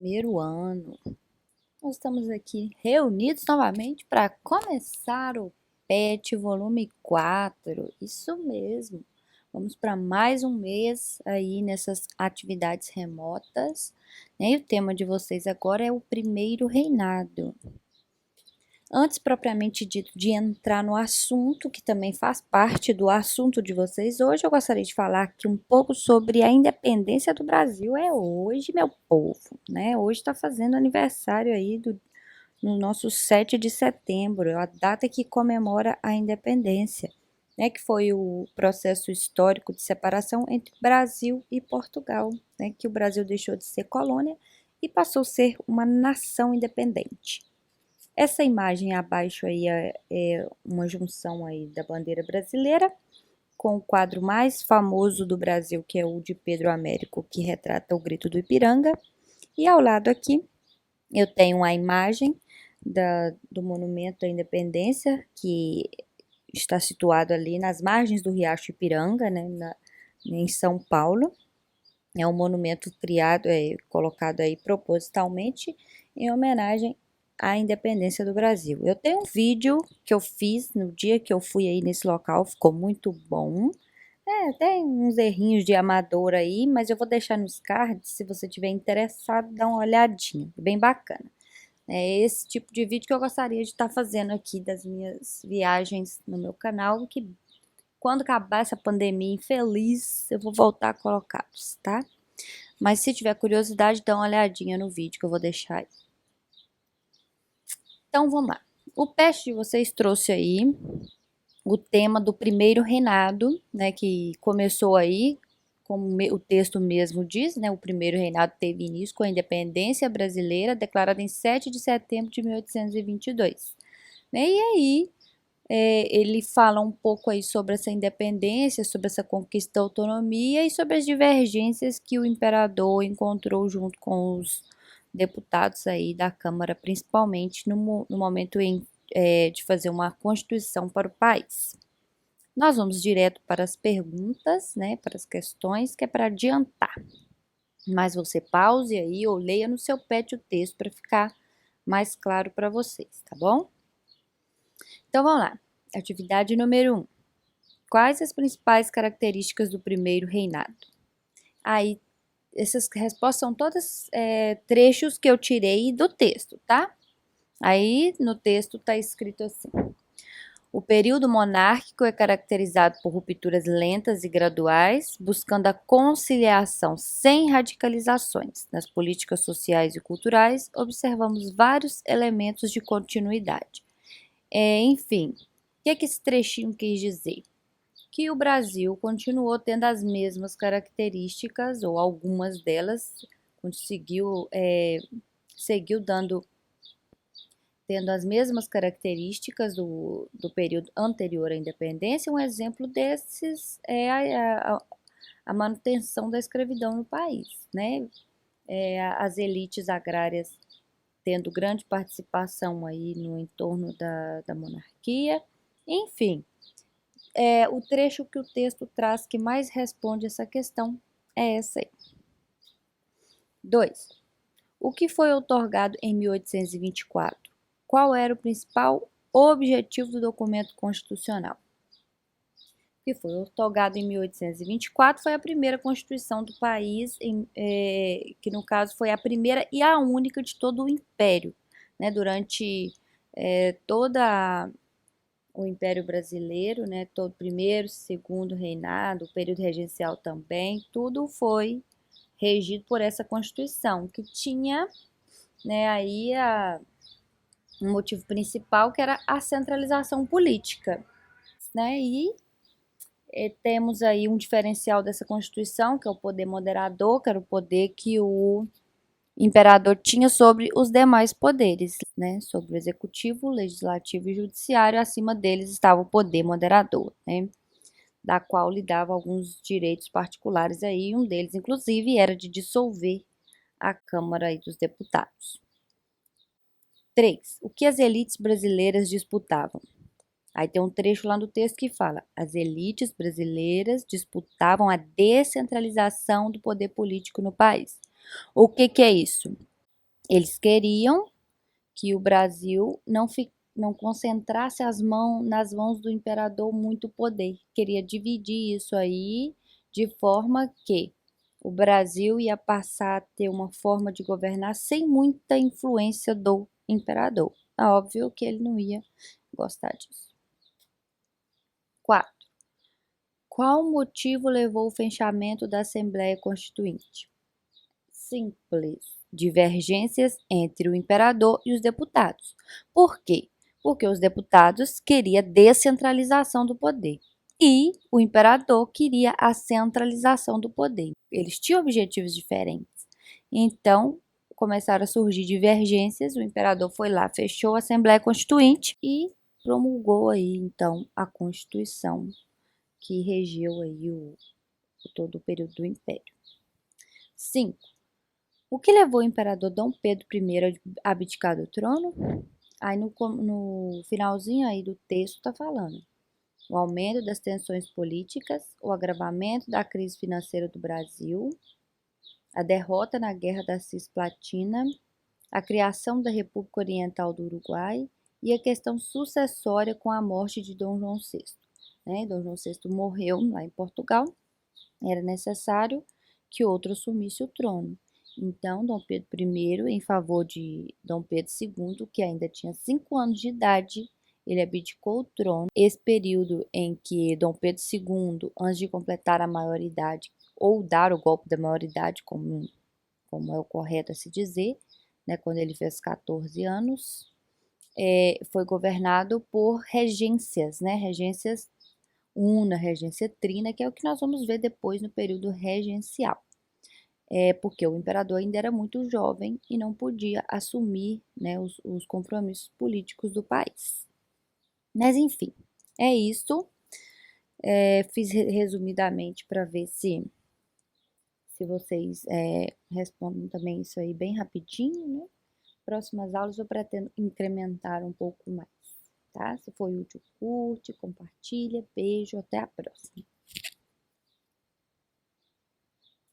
Primeiro ano. Nós estamos aqui reunidos novamente para começar o PET volume 4. Isso mesmo. Vamos para mais um mês aí nessas atividades remotas, né? E o tema de vocês agora é o primeiro reinado. Antes propriamente dito de entrar no assunto, que também faz parte do assunto de vocês, hoje eu gostaria de falar aqui um pouco sobre a independência do Brasil. É hoje, meu povo, né? Hoje está fazendo aniversário aí no nosso 7 de setembro, a data que comemora a independência, né? Que foi o processo histórico de separação entre Brasil e Portugal, né? Que o Brasil deixou de ser colônia e passou a ser uma nação independente. Essa imagem abaixo aí é uma junção aí da bandeira brasileira com o quadro mais famoso do Brasil, que é o de Pedro Américo, que retrata o Grito do Ipiranga. E ao lado aqui eu tenho a imagem do Monumento à Independência, que está situado ali nas margens do Riacho Ipiranga, né, em São Paulo. É um monumento criado, colocado aí propositalmente em homenagem à independência do Brasil. Eu tenho um vídeo que eu fiz no dia que eu fui aí nesse local, ficou muito bom. Tem uns errinhos de amador aí, mas eu vou deixar nos cards, se você tiver interessado, dá uma olhadinha, bem bacana. É esse tipo de vídeo que eu gostaria de estar fazendo aqui das minhas viagens no meu canal, que quando acabar essa pandemia infeliz, eu vou voltar a colocá-los, tá? Mas se tiver curiosidade, dá uma olhadinha no vídeo que eu vou deixar aí. Então vamos lá. O Peste de vocês trouxe aí o tema do primeiro reinado, né, que começou aí, como o texto mesmo diz, né, o primeiro reinado teve início com a independência brasileira, declarada em 7 de setembro de 1822. Né? E aí ele fala um pouco aí sobre essa independência, sobre essa conquista da autonomia e sobre as divergências que o imperador encontrou junto com os deputados aí da Câmara, principalmente no momento de fazer uma constituição para o país. Nós vamos direto para as perguntas, né, para as questões, que é para adiantar. Mas você pause aí ou leia no seu pet o texto para ficar mais claro para vocês, tá bom? Então vamos lá. Atividade número 1. Quais as principais características do primeiro reinado? Aí, essas respostas são todas trechos que eu tirei do texto, tá? Aí, no texto tá escrito assim: o período monárquico é caracterizado por rupturas lentas e graduais, buscando a conciliação sem radicalizações. Nas políticas sociais e culturais, observamos vários elementos de continuidade. Enfim, o que esse trechinho quis dizer? Que o Brasil continuou tendo as mesmas características, ou algumas delas, seguiu tendo as mesmas características do período anterior à independência. Um exemplo desses é a manutenção da escravidão no país, né? As elites agrárias tendo grande participação aí no entorno da monarquia, enfim. O trecho que o texto traz que mais responde essa questão é essa aí. 2. O que foi outorgado em 1824? Qual era o principal objetivo do documento constitucional? O que foi outorgado em 1824 foi a primeira Constituição do país, que no caso foi a primeira e a única de todo o Império, né, durante toda o Império Brasileiro, né, todo primeiro, segundo reinado, o período regencial também, tudo foi regido por essa Constituição, que tinha, né, aí um motivo principal, que era a centralização política, né, e temos aí um diferencial dessa Constituição, que é o poder moderador, que era o poder que o imperador tinha sobre os demais poderes, né, sobre o executivo, legislativo e judiciário. Acima deles estava o poder moderador, né, da qual lhe dava alguns direitos particulares aí, um deles inclusive era de dissolver a Câmara aí dos Deputados. 3. O que as elites brasileiras disputavam? Aí tem um trecho lá no texto que fala: as elites brasileiras disputavam a descentralização do poder político no país. O que é isso? Eles queriam que o Brasil não concentrasse nas mãos do imperador muito poder. Queria dividir isso aí de forma que o Brasil ia passar a ter uma forma de governar sem muita influência do imperador. É óbvio que ele não ia gostar disso. 4. Qual motivo levou ao fechamento da Assembleia Constituinte? Simples. Divergências entre o imperador e os deputados. Por quê? Porque os deputados queriam descentralização do poder e o imperador queria a centralização do poder. Eles tinham objetivos diferentes. Então, começaram a surgir divergências, o imperador foi lá, fechou a Assembleia Constituinte e promulgou aí, então, a Constituição que regeu aí todo o período do Império. 5. O que levou o imperador Dom Pedro I a abdicar do trono? Aí no finalzinho aí do texto está falando o aumento das tensões políticas, o agravamento da crise financeira do Brasil, a derrota na Guerra da Cisplatina, a criação da República Oriental do Uruguai e a questão sucessória com a morte de Dom João VI. Dom João VI morreu lá em Portugal, era necessário que outro assumisse o trono. Então, Dom Pedro I, em favor de Dom Pedro II, que ainda tinha 5 anos de idade, ele abdicou o trono. Esse período em que Dom Pedro II, antes de completar a maioridade, ou dar o golpe da maioridade, como é o correto a se dizer, quando ele fez 14 anos, foi governado por regências, regências una, regência trina, que é o que nós vamos ver depois no período regencial. Porque o imperador ainda era muito jovem e não podia assumir os compromissos políticos do país. Mas enfim, é isso. Fiz resumidamente para ver se vocês respondem também isso aí bem rapidinho, né? Próximas aulas eu pretendo incrementar um pouco mais, tá? Se foi útil, curte, compartilha. Beijo, até a próxima.